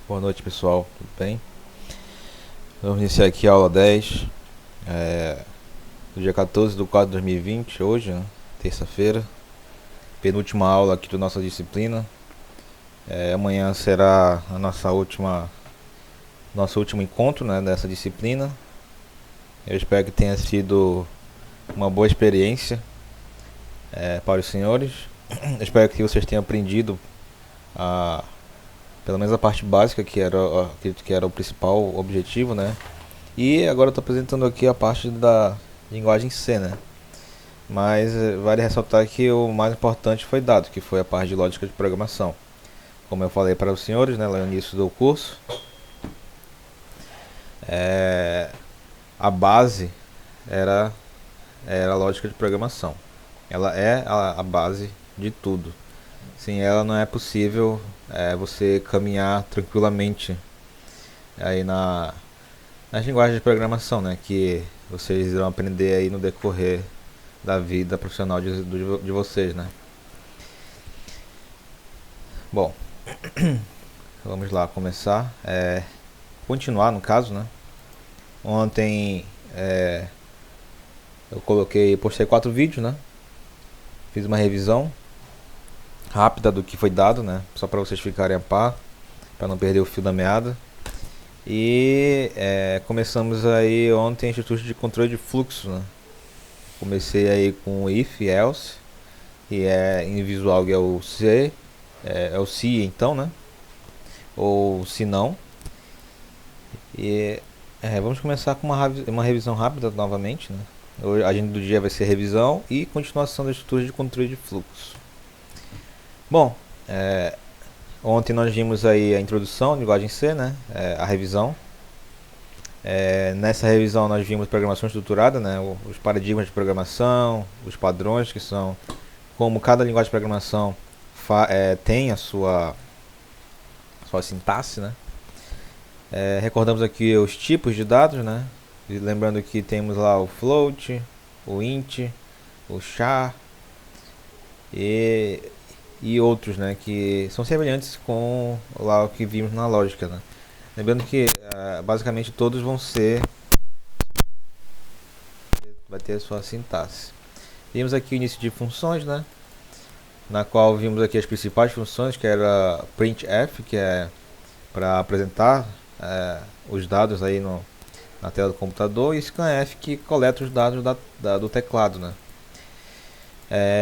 Boa noite, pessoal, tudo bem? Vamos iniciar aqui a aula 10 do dia 14 de 4 de 2020, hoje, né? Terça-feira, penúltima aula aqui da nossa disciplina. Amanhã será a nosso último encontro, né, dessa disciplina. Eu espero que tenha sido uma boa experiência para os senhores. Eu espero que vocês tenham aprendido a, pelo menos a parte básica, acredito que era o principal objetivo, né? E agora eu estou apresentando aqui a parte da linguagem C, né? Mas vale ressaltar que o mais importante foi dado, que foi a parte de lógica de programação. Como eu falei para os senhores, né, lá no início do curso, a base era, era a lógica de programação. Ela é a base de tudo. Sem ela não é possível você caminhar tranquilamente aí nas linguagens de programação, né, que vocês irão aprender aí no decorrer da vida profissional de vocês, né? Bom, vamos lá começar. Continuar no caso, né? Ontem postei 4 vídeos, né? Fiz uma revisão rápida do que foi dado, né? Só para vocês ficarem a par, para não perder o fio da meada. E começamos aí ontem instituto de controle de fluxo, né? Comecei aí com o if, else, que em visual que é o C, é o se então, né? Ou se não. E vamos começar com uma revisão rápida novamente, né? Hoje, a agenda do dia vai ser revisão e continuação da estrutura de controle de fluxo. Bom, ontem nós vimos aí a introdução, linguagem C, né? A revisão. Nessa revisão nós vimos programação estruturada, né? Os paradigmas de programação, os padrões, que são como cada linguagem de programação tem a sua sintaxe, né? Recordamos aqui os tipos de dados, né? E lembrando que temos lá o float, o int, o char e outros, né? Que são semelhantes com lá o que vimos na lógica, né? Lembrando que basicamente todos vai ter a sua sintaxe. Vimos aqui o início de funções, né? Na qual vimos aqui as principais funções, que era printf, que é para apresentar os dados aí na tela do computador, e scanf, que coleta os dados do teclado, né?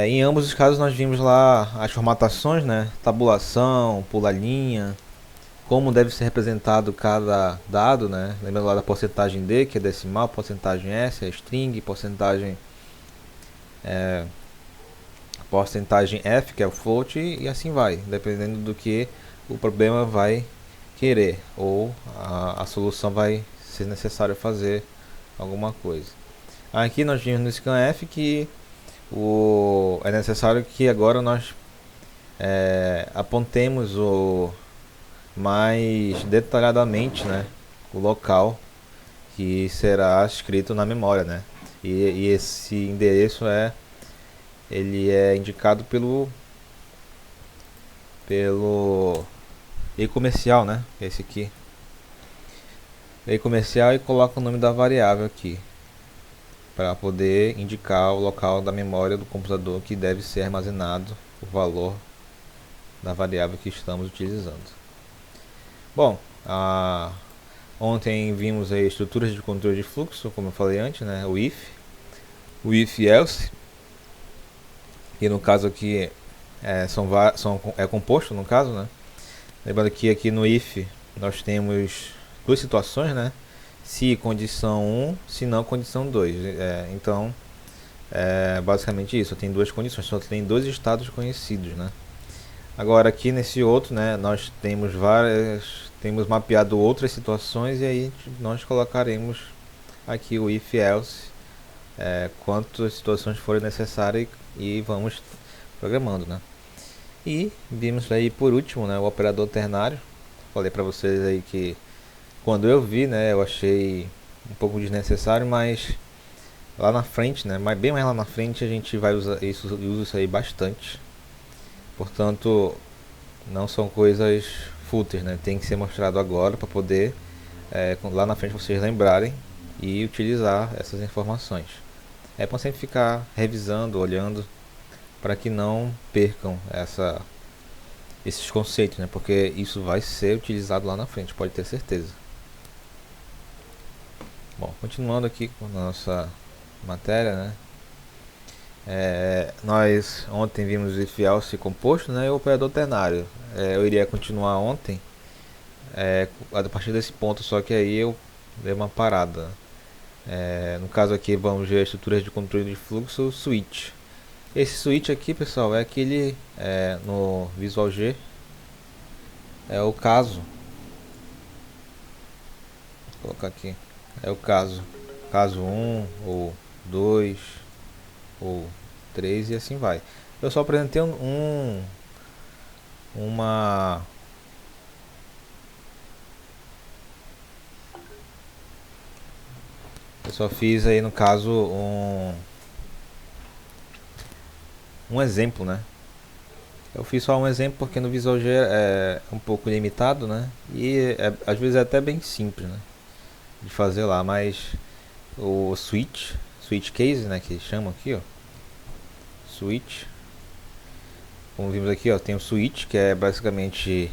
Em ambos os casos nós vimos lá as formatações, né? Tabulação, pular linha, como deve ser representado cada dado, né? Lembrando lá da porcentagem D, que é decimal, porcentagem S é string, porcentagem F, que é o float, e assim vai, dependendo do que o problema vai querer, ou a solução vai ser necessário fazer alguma coisa. Aqui nós vimos no scanf que é necessário que agora nós apontemos mais detalhadamente, né, o local que será escrito na memória, né? E esse endereço ele é indicado pelo e-comercial, né? Esse aqui. E-comercial, e coloca o nome da variável aqui para poder indicar o local da memória do computador que deve ser armazenado o valor da variável que estamos utilizando. Bom, ontem vimos aí estruturas de controle de fluxo, como eu falei antes, né? O if else, que no caso aqui é composto, no caso, né? Lembrando que aqui no if nós temos duas situações, né? Se condição 1, se não condição 2. Então, basicamente isso, tem duas condições, só tem dois estados conhecidos, né? Agora aqui nesse outro, né, nós temos mapeado outras situações, e aí nós colocaremos aqui o if else, quantas situações forem necessárias, e vamos programando, né? E vimos aí por último, né, o operador ternário. Falei para vocês aí que quando eu vi, né, eu achei um pouco desnecessário, mas lá na frente, né, bem mais lá na frente a gente vai usar usa isso aí bastante. Portanto, não são coisas footer, né? Tem que ser mostrado agora para poder lá na frente vocês lembrarem e utilizar essas informações. É para sempre ficar revisando, olhando, para que não percam esses conceitos, né? Porque isso vai ser utilizado lá na frente, pode ter certeza. Bom, continuando aqui com a nossa matéria, né? Nós ontem vimos o if else composto, né, e o operador ternário. Eu iria continuar ontem a partir desse ponto, só que aí eu dei uma parada. No caso aqui vamos ver estruturas de controle de fluxo, switch. Esse switch aqui, pessoal, é aquele no Visual G, é o caso. Vou colocar aqui, é o caso 1 ou 2 ou 3 e assim vai. Eu só apresentei uma eu só fiz aí no caso um exemplo, né? Eu fiz só um exemplo porque no Visual G é um pouco limitado, né? E às vezes é até bem simples, né, de fazer lá, mas o switch case, né, que chamam aqui, ó, switch, como vimos aqui, ó, tem o switch, que é basicamente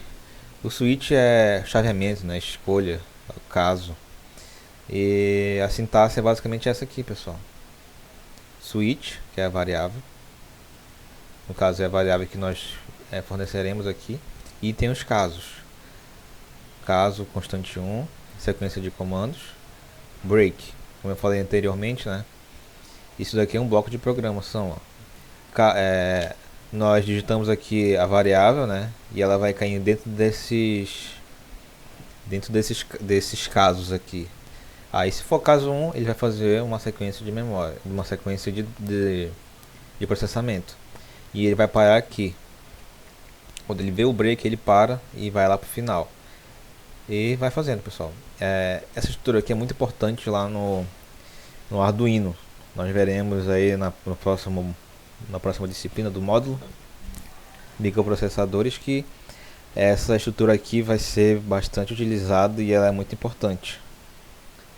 o switch é chaveamento, né, escolha, caso, e a sintaxe é basicamente essa aqui, pessoal. Switch, que é a variável, no caso é a variável que nós forneceremos aqui, e tem os casos, caso constante 1, sequência de comandos, break, como eu falei anteriormente, né, isso daqui é um bloco de programação, ó. Nós digitamos aqui a variável, né, e ela vai cair dentro desses casos aqui. Aí se for caso 1, ele vai fazer uma sequência de memória, uma sequência de processamento, e ele vai parar aqui. Quando ele vê o break, ele para e vai lá para o final e vai fazendo, pessoal. Essa estrutura aqui é muito importante lá no Arduino. Nós veremos aí na próxima disciplina do módulo microprocessadores que essa estrutura aqui vai ser bastante utilizada e ela é muito importante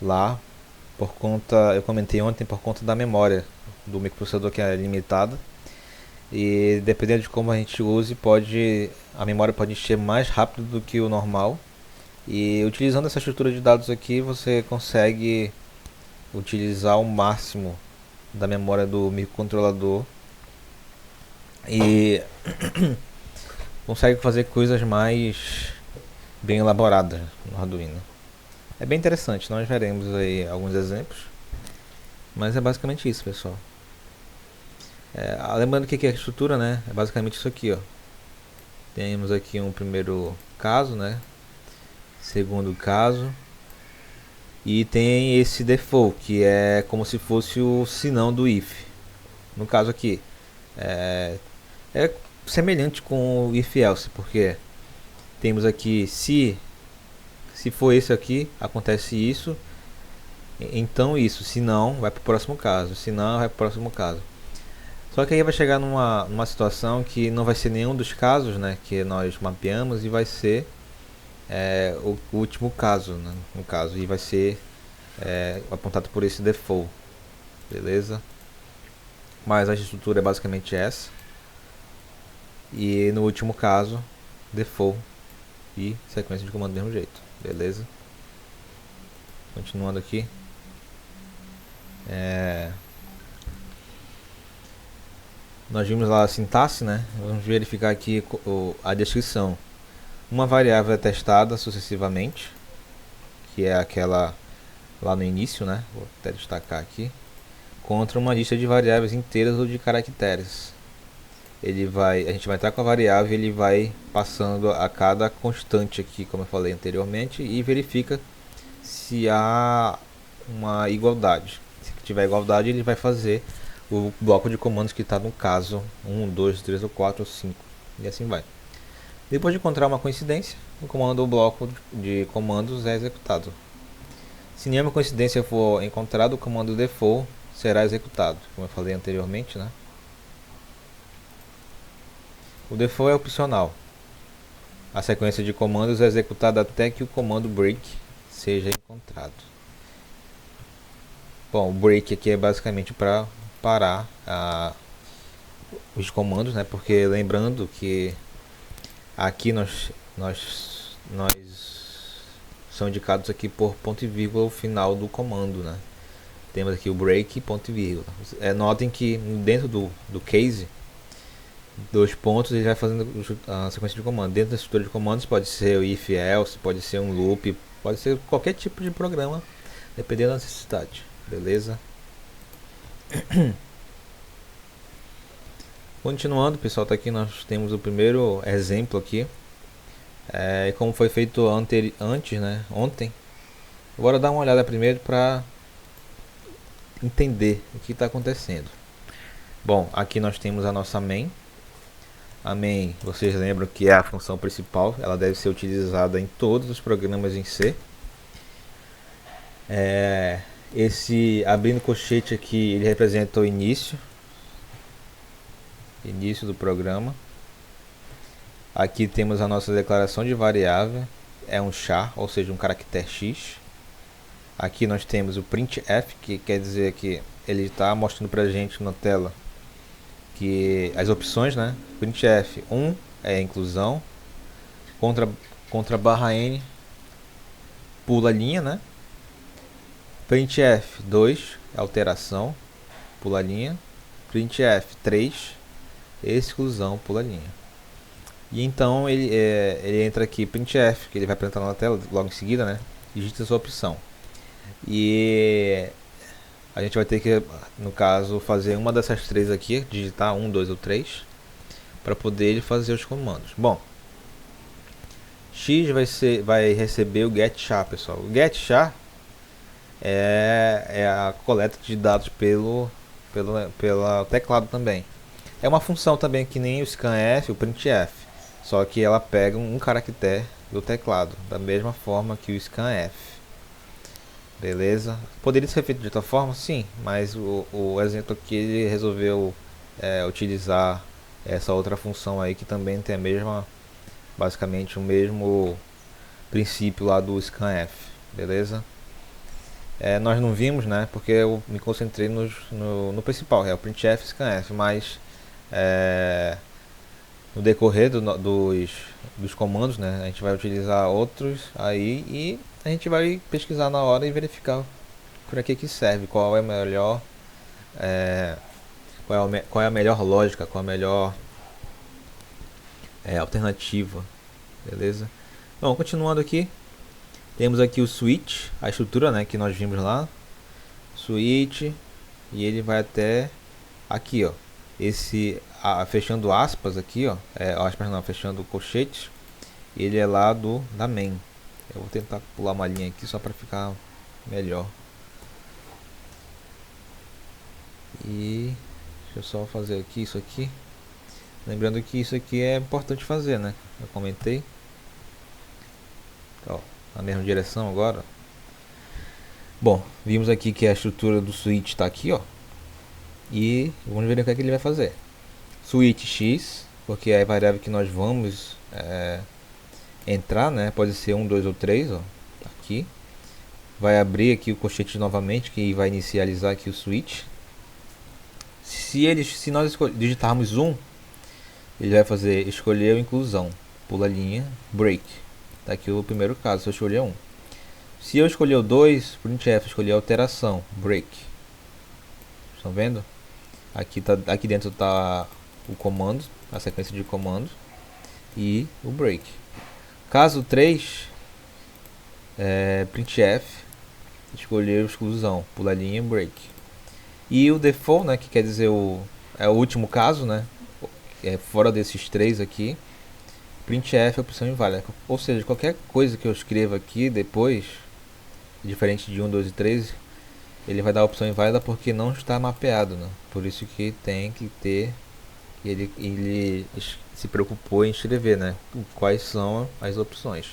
lá, por conta, eu comentei ontem, por conta da memória do microprocessador, que é limitada, e dependendo de como a gente use, a memória pode encher mais rápido do que o normal, e utilizando essa estrutura de dados aqui você consegue utilizar o máximo da memória do microcontrolador e consegue fazer coisas mais bem elaboradas no Arduino. É bem interessante, nós veremos aí alguns exemplos, mas é basicamente isso, pessoal. Lembrando que a estrutura, né, é basicamente isso aqui, ó. Temos aqui um primeiro caso, né, segundo caso, e tem esse default, que é como se fosse o senão do if. No caso aqui, é semelhante com o if else, porque temos aqui se for esse aqui, acontece isso, então isso, se não, vai para o próximo caso, se não, vai para o próximo caso. Só que aí vai chegar numa situação que não vai ser nenhum dos casos, né, que nós mapeamos, e vai ser o último caso, né, no caso, e vai ser apontado por esse default, beleza? Mas a estrutura é basicamente essa, e no último caso, default e sequência de comando do mesmo jeito, beleza? Continuando aqui, nós vimos lá a sintaxe, né? Vamos verificar aqui a descrição. Uma variável é testada sucessivamente, que é aquela lá no início, né? Vou até destacar aqui, contra uma lista de variáveis inteiras ou de caracteres. A gente vai entrar com a variável e ele vai passando a cada constante aqui, como eu falei anteriormente, e verifica se há uma igualdade. Se tiver igualdade, ele vai fazer o bloco de comandos que está no caso 1, 2, 3 ou 4 ou 5, e assim vai. Depois de encontrar uma coincidência, o bloco de comandos é executado. Se nenhuma coincidência for encontrada, o comando default será executado, como eu falei anteriormente, né? O default é opcional. a sequência de comandos é executada até que o comando break seja encontrado. Bom, o break aqui é basicamente para parar os comandos, né? Porque lembrando que aqui nós são indicados aqui por ponto e vírgula o final do comando, né? Temos aqui o break e ponto e vírgula. Notem que dentro do case, dois pontos, ele vai fazendo a sequência de comando. Dentro da estrutura de comandos pode ser o if else, pode ser um loop, pode ser qualquer tipo de programa, dependendo da necessidade. Beleza? Continuando, pessoal, tá aqui nós temos o primeiro exemplo aqui. Como foi feito antes, né? Ontem. Bora dar uma olhada primeiro para entender o que está acontecendo. Bom, aqui nós temos a nossa main. A main, vocês lembram que é a função principal, ela deve ser utilizada em todos os programas em C. Esse abrindo colchete aqui, ele representa o início do programa. Aqui temos a nossa declaração de variável, é um char, ou seja, um caractere X. Aqui nós temos o printf, que quer dizer que ele está mostrando para a gente na tela que as opções, né? Printf 1 é inclusão, contra barra n pula linha, né? Printf 2 é alteração, pula linha. Printf 3 exclusão, pula linha. E então ele entra aqui printf, que ele vai apresentar na tela logo em seguida, né? Digita a sua opção. E a gente vai ter que, no caso, fazer uma dessas três aqui, digitar 1, 2 ou 3, para poder ele fazer os comandos. Bom, X vai receber o getChar, pessoal. O getChar é a coleta de dados pelo teclado também. É uma função também que nem o scanf, o printf, só que ela pega um caractere do teclado, da mesma forma que o scanf. Beleza? Poderia ser feito de outra forma? Sim, mas o exemplo aqui ele resolveu utilizar essa outra função aí que também tem a mesma, basicamente o mesmo princípio lá do scanf. Beleza? Nós não vimos, né? Porque eu me concentrei no principal, o printf e scanf, mas no decorrer dos comandos, né, a gente vai utilizar outros aí e a gente vai pesquisar na hora e verificar para que serve, qual é a melhor qual é a melhor lógica, qual é a melhor alternativa. Beleza? Bom, continuando aqui, temos aqui o switch, a estrutura, né, que nós vimos lá, switch, e ele vai até aqui, ó, fechando aspas aqui, ó, aspas não, fechando colchetes, ele é lá da main. Eu vou tentar pular uma linha aqui só para ficar melhor. E deixa eu só fazer aqui isso aqui. Lembrando que isso aqui é importante fazer, né? Eu comentei. Ó, na mesma direção agora. Bom, vimos aqui que a estrutura do switch está aqui, ó. E vamos ver o que é que ele vai fazer. Switch x, porque é a variável que nós vamos entrar, né? Pode ser 1, 2 ou 3, ó, aqui. Vai abrir aqui o colchete novamente, que vai inicializar aqui o switch. Se nós digitarmos 1, ele vai fazer escolher a inclusão, pula linha, break. Tá aqui o primeiro caso, se eu escolher 1. Se eu escolher o 2, printf, escolher alteração, break. Estão vendo? Aqui dentro está o comando, a sequência de comandos e o break. Caso 3, printf, escolher exclusão, pula linha, break. E o default, né, que quer dizer o último caso, né, fora desses três aqui, printf é opção inválida. Ou seja, qualquer coisa que eu escreva aqui depois, diferente de 1, 2 e 3, ele vai dar a opção inválida porque não está mapeado, né? Por isso que tem que ter, ele se preocupou em escrever, né, quais são as opções.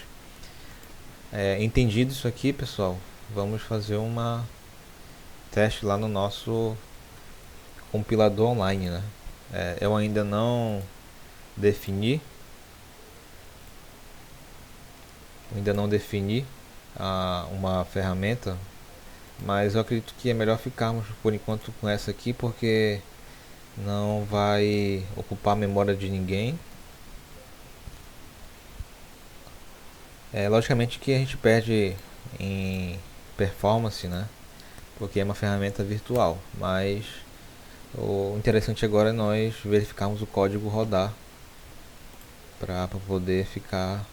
Entendido isso aqui, pessoal, vamos fazer uma teste lá no nosso compilador online, né? Eu ainda não defini ainda não defini uma ferramenta, mas eu acredito que é melhor ficarmos por enquanto com essa aqui, porque não vai ocupar a memória de ninguém. Logicamente que a gente perde em performance, né? Porque é uma ferramenta virtual, mas o interessante agora é nós verificarmos o código rodar para poder ficar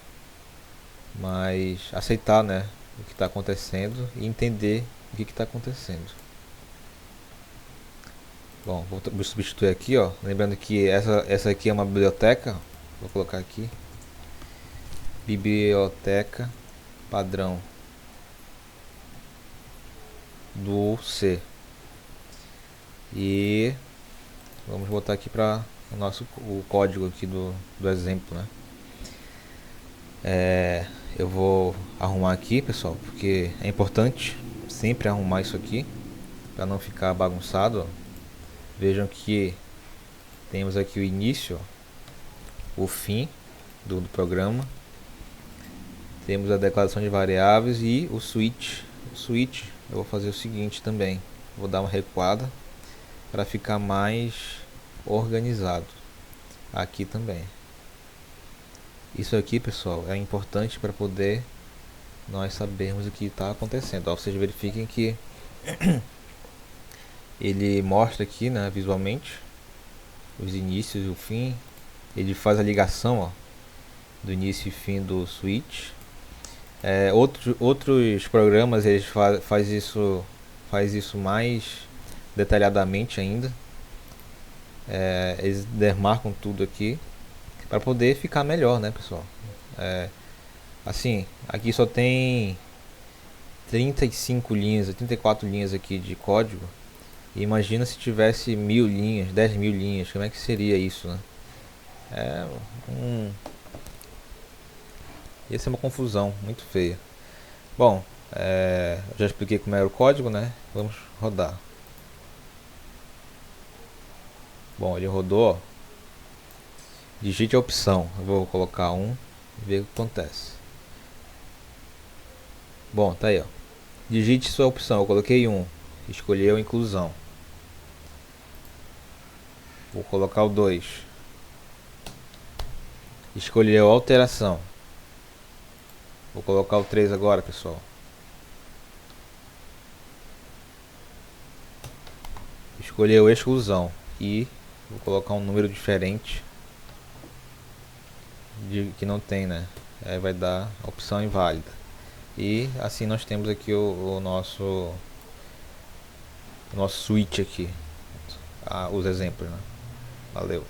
mais aceitar, né, o que está acontecendo e entender o que está acontecendo. Bom, vou substituir aqui, ó. Lembrando que essa aqui é uma biblioteca. Vou colocar aqui biblioteca padrão do C. E vamos botar aqui para o código aqui do exemplo, né? Eu vou arrumar aqui, pessoal, porque é importante sempre arrumar isso aqui para não ficar bagunçado, ó. Vejam que temos aqui o início, ó, o fim do programa. Temos a declaração de variáveis e o switch. O switch eu vou fazer o seguinte também. Vou dar uma recuada para ficar mais organizado aqui também. Isso aqui, pessoal, é importante para poder nós sabermos o que está acontecendo. Ó, vocês verifiquem que ele mostra aqui, né, visualmente os inícios e o fim. Ele faz a ligação, ó, do início e fim do switch. Outros programas eles faz isso mais detalhadamente ainda. Eles demarcam tudo aqui para poder ficar melhor, né, pessoal? Assim, aqui só tem 35 linhas, 34 linhas aqui de código. E imagina se tivesse 1000 linhas, 10.000 linhas, como é que seria isso, né? Ia ser uma confusão muito feia. Bom, eu já expliquei como era o código, né? Vamos rodar. Bom, ele rodou, ó. Digite a opção. Eu vou colocar 1 e ver o que acontece. Bom, tá aí, ó. Digite sua opção. Eu coloquei 1. Escolheu inclusão. Vou colocar o 2. Escolheu alteração. Vou colocar o 3 agora, pessoal. Escolheu exclusão. E vou colocar um número diferente que não tem, né? Vai dar opção inválida. E assim nós temos aqui o nosso switch aqui. Os exemplos, né? Valeu.